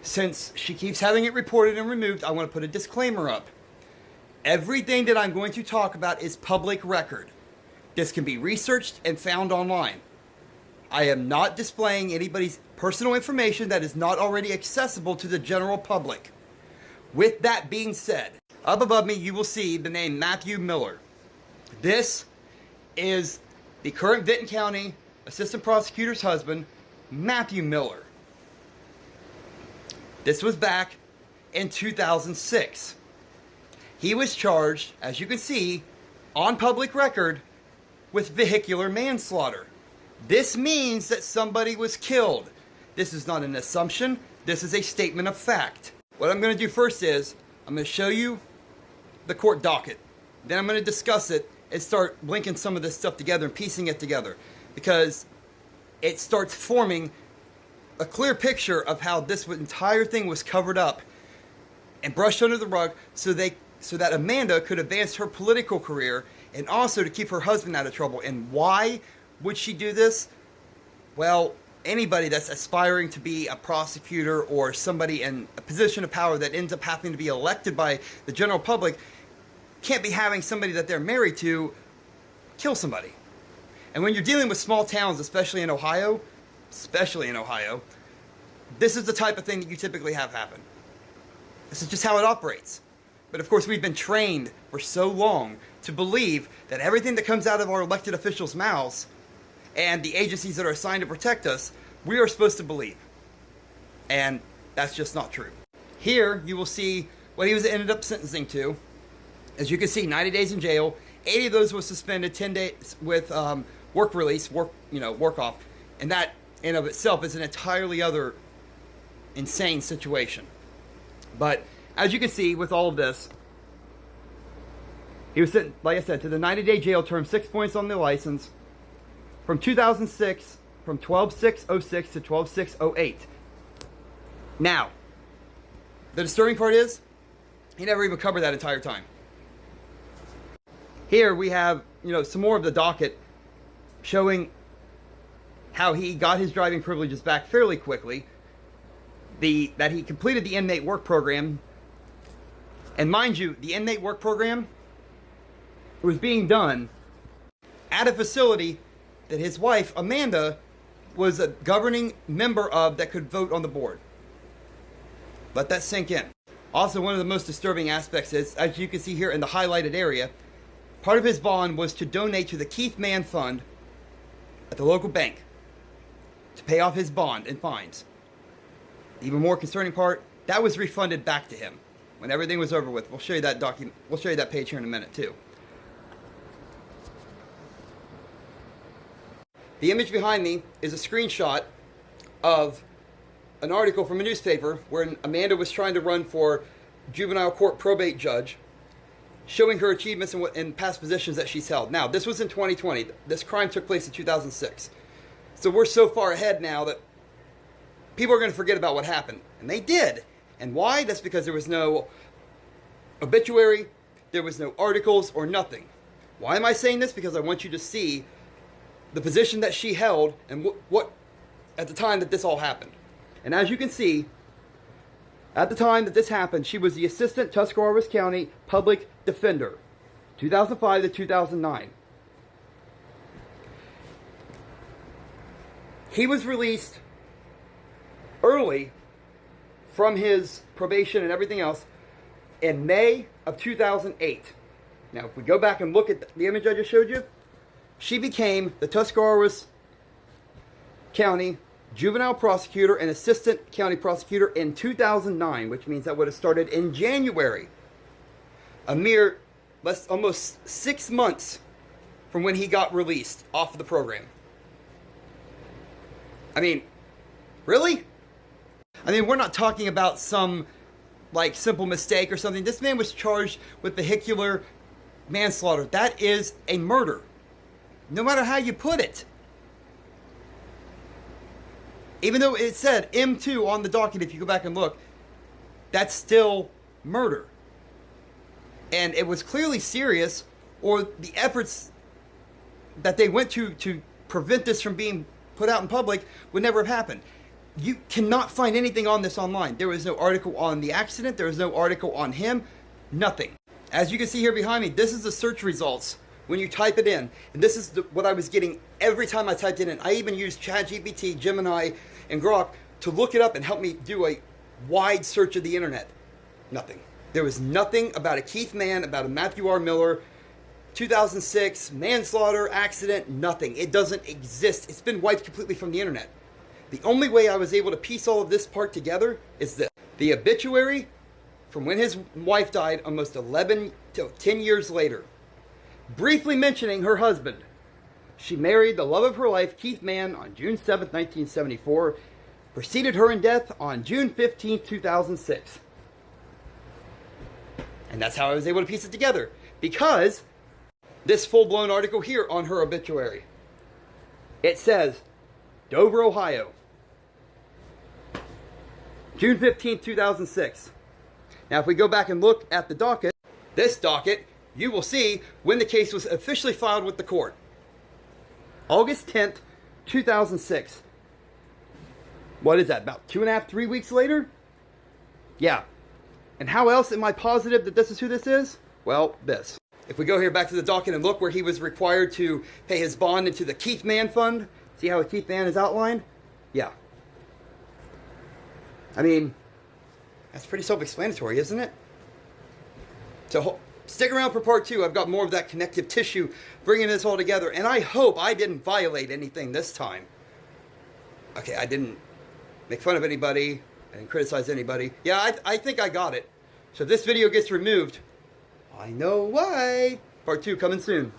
since she keeps having it reported and removed, I want to put a disclaimer up. Everything that I'm going to talk about is public record. This can be researched and found online. I am not displaying anybody's personal information that is not already accessible to the general public. With that being said, up above me you will see the name Matthew Miller. This is the current Vinton County Assistant Prosecutor's husband, Matthew Miller. This was back in 2006. He was charged, as you can see, on public record, with vehicular manslaughter. This means that somebody was killed. This is not an assumption. This is a statement of fact. What I'm going to do first is, I'm going to show you the court docket. Then I'm going to discuss it and start linking some of this stuff together and piecing it together. Because it starts forming a clear picture of how this entire thing was covered up and brushed under the rug so that Amanda could advance her political career and also to keep her husband out of trouble. And why would she do this? Well, anybody that's aspiring to be a prosecutor or somebody in a position of power that ends up having to be elected by the general public can't be having somebody that they're married to kill somebody. And when you're dealing with small towns, especially in Ohio, this is the type of thing that you typically have happen. This is just how it operates. But of course, we've been trained for so long to believe that everything that comes out of our elected officials' mouths and the agencies that are assigned to protect us, we are supposed to believe. And that's just not true. Here, you will see what he was ended up sentencing to. As you can see, 90 days in jail. 80 of those was suspended, 10 days with work release, work off. And that, in of itself, is an entirely other insane situation. But as you can see, with all of this, he was sentenced, like I said, to the 90-day jail term, 6 points on the license, from 2006, from 12/6/06 to 12/6/08. Now, the disturbing part is, he never even covered that entire time. Here we have, some more of the docket showing how he got his driving privileges back fairly quickly, that he completed the inmate work program. And mind you, the inmate work program was being done at a facility that his wife, Amanda, was a governing member of that could vote on the board. Let that sink in. Also, one of the most disturbing aspects is, as you can see here in the highlighted area, part of his bond was to donate to the Keith Mann Fund at the local bank to pay off his bond and fines. The even more concerning part, that was refunded back to him when everything was over with. We'll show you that document. We'll show you that page here in a minute too. The image behind me is a screenshot of an article from a newspaper where Amanda was trying to run for juvenile court probate judge, showing her achievements in past positions that she's held. Now, this was in 2020. This crime took place in 2006. So we're so far ahead now that people are going to forget about what happened. And they did. And why? That's because there was no obituary, there was no articles or nothing. Why am I saying this? Because I want you to see the position that she held and what at the time that this all happened. And as you can see, at the time that this happened, she was the Assistant Tuscarawas County Public Defender, 2005 to 2009. He was released early from his probation and everything else in May of 2008. Now, if we go back and look at the image I just showed you, she became the Tuscarawas County Juvenile Prosecutor and Assistant County Prosecutor in 2009, which means that would have started in January. A mere almost 6 months from when he got released off of the program. I mean, really? I mean, we're not talking about some, simple mistake or something. This man was charged with vehicular manslaughter. That is a murder. No matter how you put it. Even though it said M2 on the docket, if you go back and look, that's still murder. And it was clearly serious, or the efforts that they went to prevent this from being put out in public would never have happened. You cannot find anything on this online. There was no article on the accident. There was no article on him. Nothing. As you can see here behind me, this is the search results when you type it in. And this is what I was getting every time I typed it in. I even used ChatGPT, Gemini, and Grok to look it up and help me do a wide search of the internet. Nothing. There was nothing about a Keith Mann, about a Matthew R. Miller, 2006, manslaughter, accident, nothing. It doesn't exist. It's been wiped completely from the internet. The only way I was able to piece all of this part together is this. The obituary from when his wife died almost 10 years later, briefly mentioning her husband. She married the love of her life, Keith Mann, on June 7th, 1974, preceded her in death on June 15th, 2006. And that's how I was able to piece it together, because this full-blown article here on her obituary, it says, Dover, Ohio, June 15th, 2006. Now, if we go back and look at the docket, this docket, you will see when the case was officially filed with the court. August 10th, 2006. What is that, about 2.5, 3 weeks later? Yeah. And how else am I positive that this is who this is? Well, this. If we go here back to the docket and look where he was required to pay his bond into the Keith Mann Fund, see how Keith Mann is outlined? Yeah. I mean, that's pretty self-explanatory, isn't it? So stick around for part 2. I've got more of that connective tissue bringing this all together. And I hope I didn't violate anything this time. Okay, I didn't make fun of anybody. I didn't criticize anybody. Yeah, I think I got it. So if this video gets removed, I know why. Part 2 coming soon.